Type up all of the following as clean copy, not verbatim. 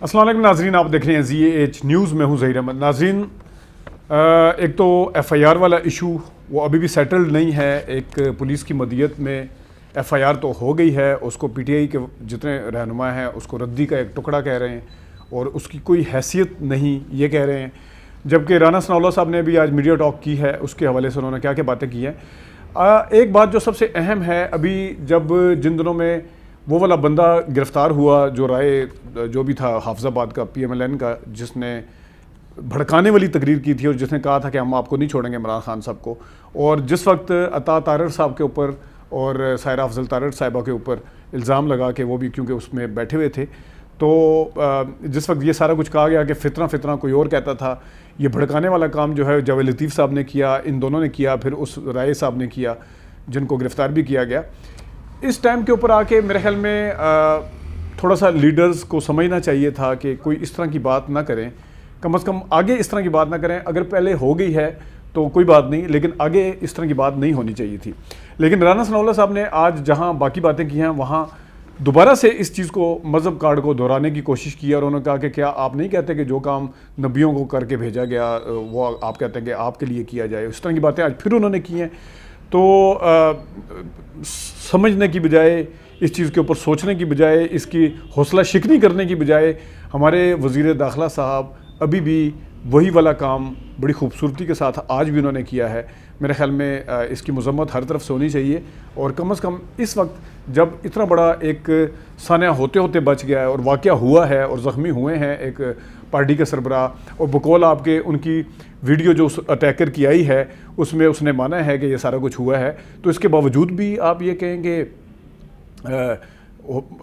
السلام علیکم ناظرین، آپ دیکھ رہے ہیں ZAH نیوز، میں ہوں ظہیر احمد۔ ناظرین، ایک تو FIR والا ایشو وہ ابھی بھی سیٹلڈ نہیں ہے۔ ایک پولیس کی مدیت میں FIR تو ہو گئی ہے، اس کو PTI کے جتنے رہنما ہیں اس کو ردی کا ایک ٹکڑا کہہ رہے ہیں اور اس کی کوئی حیثیت نہیں یہ کہہ رہے ہیں، جبکہ رانا ثناءاللہ صاحب نے بھی آج میڈیا ٹاک کی ہے، اس کے حوالے سے انہوں نے کیا کیا باتیں کی ہیں۔ ایک بات جو سب سے اہم ہے، ابھی جب جن دنوں میں وہ والا بندہ گرفتار ہوا جو بھی تھا حافظ آباد کا PMLN کا، جس نے بھڑکانے والی تقریر کی تھی اور جس نے کہا تھا کہ ہم آپ کو نہیں چھوڑیں گے عمران خان صاحب کو، اور جس وقت عطا تارڑ صاحب کے اوپر اور سائرہ افضل تارڑ صاحبہ کے اوپر الزام لگا کہ وہ بھی کیونکہ اس میں بیٹھے ہوئے تھے، تو جس وقت یہ سارا کچھ کہا گیا کہ فتنہ کوئی اور کہتا تھا، یہ بھڑکانے والا کام جو ہے جاوید لطیف صاحب نے کیا، ان دونوں نے کیا، پھر اس رائے صاحب نے کیا جن کو گرفتار بھی کیا گیا۔ اس ٹائم کے اوپر آ کے میرے خیال میں تھوڑا سا لیڈرز کو سمجھنا چاہیے تھا کہ کوئی اس طرح کی بات نہ کریں، کم از کم آگے اس طرح کی بات نہ کریں۔ اگر پہلے ہو گئی ہے تو کوئی بات نہیں، لیکن آگے اس طرح کی بات نہیں ہونی چاہیے تھی۔ لیکن رانا ثناءاللہ صاحب نے آج جہاں باقی باتیں کی ہیں وہاں دوبارہ سے اس چیز کو، مذہب کارڈ کو دہرانے کی کوشش کی، اور انہوں نے کہا کہ کیا آپ نہیں کہتے کہ جو کام نبیوں کو کر کے بھیجا گیا وہ آپ کہتے ہیں کہ آپ کے لیے کیا جائے؟ اس طرح کی باتیں آج پھر انہوں نے کی ہیں۔ تو سمجھنے کی بجائے، اس چیز کے اوپر سوچنے کی بجائے، اس کی حوصلہ شکنی کرنے کی بجائے، ہمارے وزیر داخلہ صاحب ابھی بھی وہی والا کام بڑی خوبصورتی کے ساتھ آج بھی انہوں نے کیا ہے۔ میرے خیال میں اس کی مذمت ہر طرف سے ہونی چاہیے، اور کم از کم اس وقت جب اتنا بڑا ایک سانحہ ہوتے ہوتے بچ گیا ہے اور واقعہ ہوا ہے اور زخمی ہوئے ہیں ایک پارٹی کے سربراہ، اور بقول آپ کے ان کی ویڈیو جو اٹیکر کی آئی ہے اس میں اس نے مانا ہے کہ یہ سارا کچھ ہوا ہے، تو اس کے باوجود بھی آپ یہ کہیں کہ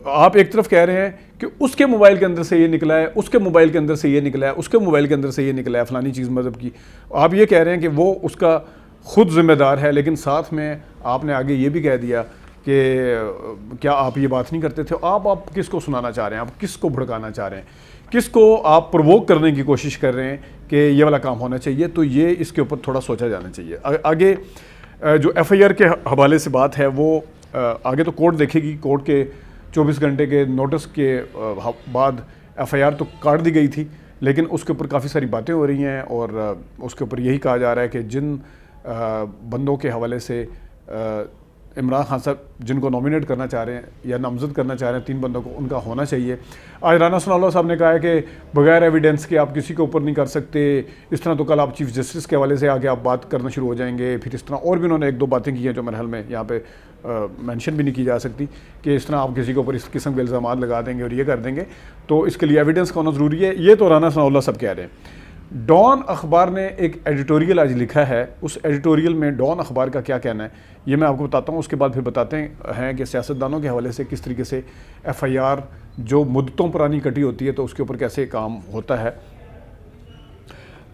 آپ ایک طرف کہہ رہے ہیں کہ اس کے موبائل کے اندر سے یہ نکلا ہے، اس کے موبائل کے اندر سے یہ نکلا ہے، اس کے موبائل کے اندر سے یہ نکلا ہے، فلانی چیز مذہب کی، آپ یہ کہہ رہے ہیں کہ وہ اس کا خود ذمہ دار ہے، لیکن ساتھ میں آپ نے آگے یہ بھی کہہ دیا کہ کیا آپ یہ بات نہیں کرتے تھے؟ آپ کس کو سنانا چاہ رہے ہیں؟ آپ کس کو بھڑکانا چاہ رہے ہیں؟ کس کو آپ پرووک کرنے کی کوشش کر رہے ہیں کہ یہ والا کام ہونا چاہیے؟ تو یہ اس کے اوپر تھوڑا سوچا جانا چاہیے۔ آگے جو FIR کے حوالے سے بات ہے وہ آگے تو کورٹ دیکھے گی، کورٹ کے 24 گھنٹے کے نوٹس کے بعد FIR تو کاٹ دی گئی تھی، لیکن اس کے اوپر کافی ساری باتیں ہو رہی ہیں، اور اس کے اوپر یہی کہا جا رہا ہے کہ جن بندوں کے حوالے سے عمران خان صاحب جن کو نامینیٹ کرنا چاہ رہے ہیں یا نامزد کرنا چاہ رہے ہیں 3 بندوں کو، ان کا ہونا چاہیے۔ آج رانا ثناءاللہ صاحب نے کہا ہے کہ بغیر ایویڈنس کے آپ کسی کے اوپر نہیں کر سکتے، اس طرح تو کل آپ چیف جسٹس کے حوالے سے آگے آپ بات کرنا شروع ہو جائیں گے، پھر اس طرح اور بھی انہوں نے 1-2 باتیں کی ہیں جو میرے حال میں یہاں پہ مینشن بھی نہیں کی جا سکتی، کہ اس طرح آپ کسی کے اوپر اس قسم کے الزامات لگا دیں گے اور یہ کر دیں گے، تو اس کے لیے ایویڈنس کا ہونا ضروری ہے۔ یہ تو رانا ثناءاللہ صاحب کہہ رہے ہیں۔ ڈان اخبار نے ایک ایڈیٹوریل آج لکھا ہے، اس ایڈیٹوریل میں ڈان اخبار کا کیا کہنا ہے یہ میں آپ کو بتاتا ہوں، اس کے بعد پھر بتاتے ہیں کہ سیاستدانوں کے حوالے سے کس طریقے سے FIR جو مدتوں پرانی کٹی ہوتی ہے تو اس کے اوپر کیسے کام ہوتا ہے۔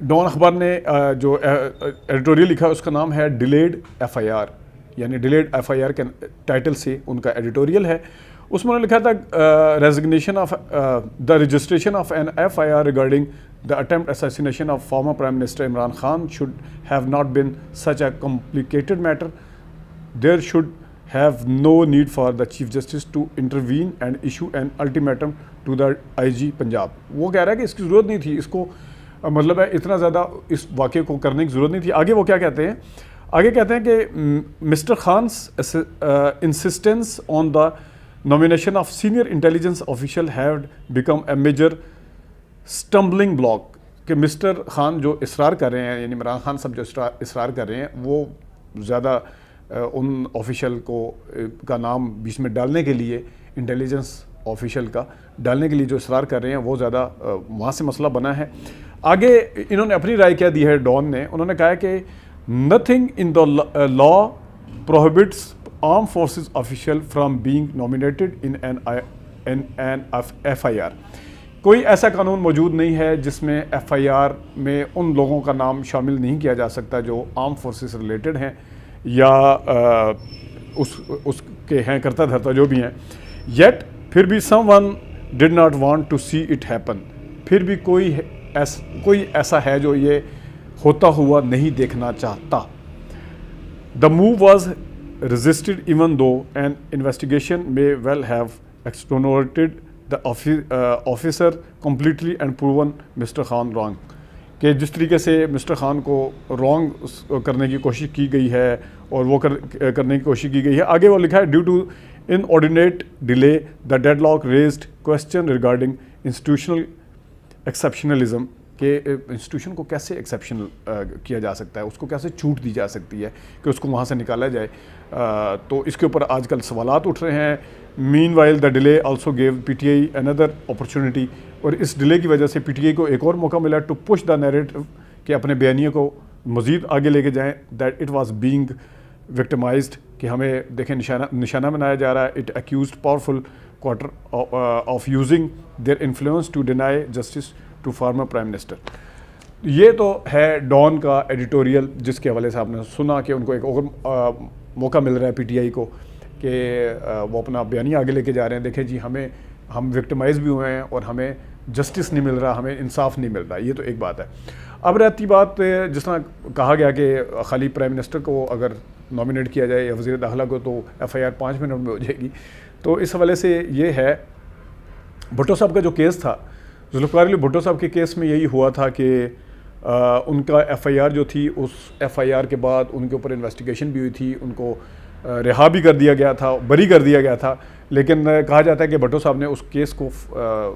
ڈان اخبار نے جو ایڈیٹوریل لکھا ہے اس کا نام ہے ڈیلیڈ FIR، یعنی ڈیلیڈ FIR کے ٹائٹل سے ان کا ایڈیٹوریل ہے۔ اس میں انہوں نے لکھا تھا resignation of the registration of an FIR regarding the attempt assassination of former Prime Minister Imran Khan should have not been such a complicated matter. There should have no need for the Chief Justice to intervene and issue an ultimatum to the IG Punjab. وہ کہہ رہا ہے کہ اس کی ضرورت نہیں تھی، اس کو مطلب ہے اتنا زیادہ اس واقعے کو کرنے کی ضرورت نہیں تھی۔ آگے وہ کیا کہتے ہیں؟ آگے کہتے ہیں کہ mister خان's insistence on the nomination of senior intelligence official had become a major stumbling block, کہ مسٹر خان جو اصرار کر رہے ہیں، یعنی عمران خان صاحب جو اصرار کر رہے ہیں، وہ زیادہ ان آفیشیل کا نام بیچ میں ڈالنے کے لیے، انٹیلیجنس آفیشیل کا ڈالنے کے لیے جو اصرار کر رہے ہیں وہ زیادہ وہاں سے مسئلہ بنا ہے۔ آگے انہوں نے اپنی رائے کیا دی ہے ڈان نے، انہوں نے کہا ہے کہ nothing in the law prohibits arm forces official from being nominated in an FIR۔ کوئی ایسا قانون موجود نہیں ہے جس میں FIR میں ان لوگوں کا نام شامل نہیں کیا جا سکتا جو آرم فورسز سے ریلیٹڈ ہیں یا اس کے ہیں کرتا دھرتا جو بھی ہیں۔ یٹ پھر بھی someone did not want to see it happen, پھر بھی کوئی ایسا ہے جو یہ ہوتا ہوا نہیں دیکھنا چاہتا۔ The move was resisted even though an investigation may well have exonerated the officer completely and proven mister Khan wrong, کہ جس طریقے سے مسٹر خان کو رانگ کرنے کی کوشش کی گئی ہے اور وہ کرنے کی کوشش کی گئی ہے. آگے وہ لکھا ہے due to inordinate delay the deadlock raised question regarding institutional exceptionalism, کہ انسٹیٹیوشن کو کیسے ایکسیپشنل کیا جا سکتا ہے، اس کو کیسے چھوٹ دی جا سکتی ہے کہ اس کو وہاں سے نکالا جائے. تو اس کے اوپر آج کل سوالات اٹھ رہے ہیں. Meanwhile the delay also give P T I اندر اپرچونٹی، اور اس ڈیلے کی وجہ سے پی ٹی آئی کو ایک اور موقع ملا ٹو پش دا نیریٹو، کہ اپنے بیانیے کو مزید آگے لے کے جائیں. That it was being victimized, کہ ہمیں دیکھیں نشانہ بنایا جا رہا ہے. It accused powerful quarter of using their influence to deny justice to former prime minister. یہ تو ہے ڈان کا ایڈیٹوریل، جس کے حوالے سے آپ نے سنا کہ ان کو ایک اور موقع مل رہا ہے پی ٹی آئی کو کہ وہ اپنا بیانیہ آگے لے کے جا رہے ہیں. دیکھیں جی ہم وکٹمائز بھی ہوئے ہیں اور ہمیں جسٹس نہیں مل رہا، ہمیں انصاف نہیں مل رہا. یہ تو ایک بات ہے. اب رہتی بات جس طرح کہا گیا کہ خالی پرائم منسٹر کو اگر نامینیٹ کیا جائے یا وزیر داخلہ کو تو ایف آئی آر 5 منٹ میں ہو جائے گی. تو اس حوالے سے یہ ہے بھٹو صاحب کا جو کیس تھا، ذوالفقار علی بھٹو صاحب کے کیس میں یہی ہوا تھا کہ ان کا ایف آئی آر جو تھی، اس ایف آئی آر کے بعد ان کے اوپر انویسٹیگیشن بھی ہوئی تھی، ان کو رہا بھی کر دیا گیا تھا، بری کر دیا گیا تھا. لیکن کہا جاتا ہے کہ بھٹو صاحب نے اس کیس کو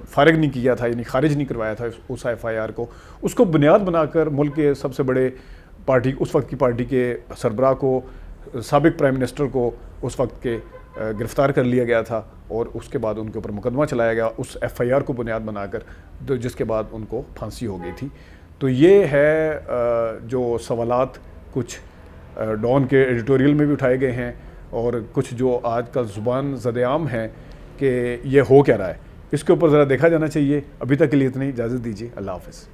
فارغ نہیں کیا تھا، یعنی خارج نہیں کروایا تھا اس ایف آئی آر کو. اس کو بنیاد بنا کر ملک کے سب سے بڑے پارٹی، اس وقت کی پارٹی کے سربراہ کو، سابق پرائم منسٹر کو اس وقت کے گرفتار کر لیا گیا تھا، اور اس کے بعد ان کے اوپر مقدمہ چلایا گیا اس ایف آئی آر کو بنیاد بنا کر، جس کے بعد ان کو پھانسی ہو گئی تھی. تو یہ ہے جو سوالات کچھ ڈان کے ایڈیٹوریل میں بھی اٹھائے گئے ہیں، اور کچھ جو آج کل زبان زد عام ہیں کہ یہ ہو کیا رہا ہے، اس کے اوپر ذرا دیکھا جانا چاہیے. ابھی تک کے لیے اتنی اجازت دیجیے. اللہ حافظ.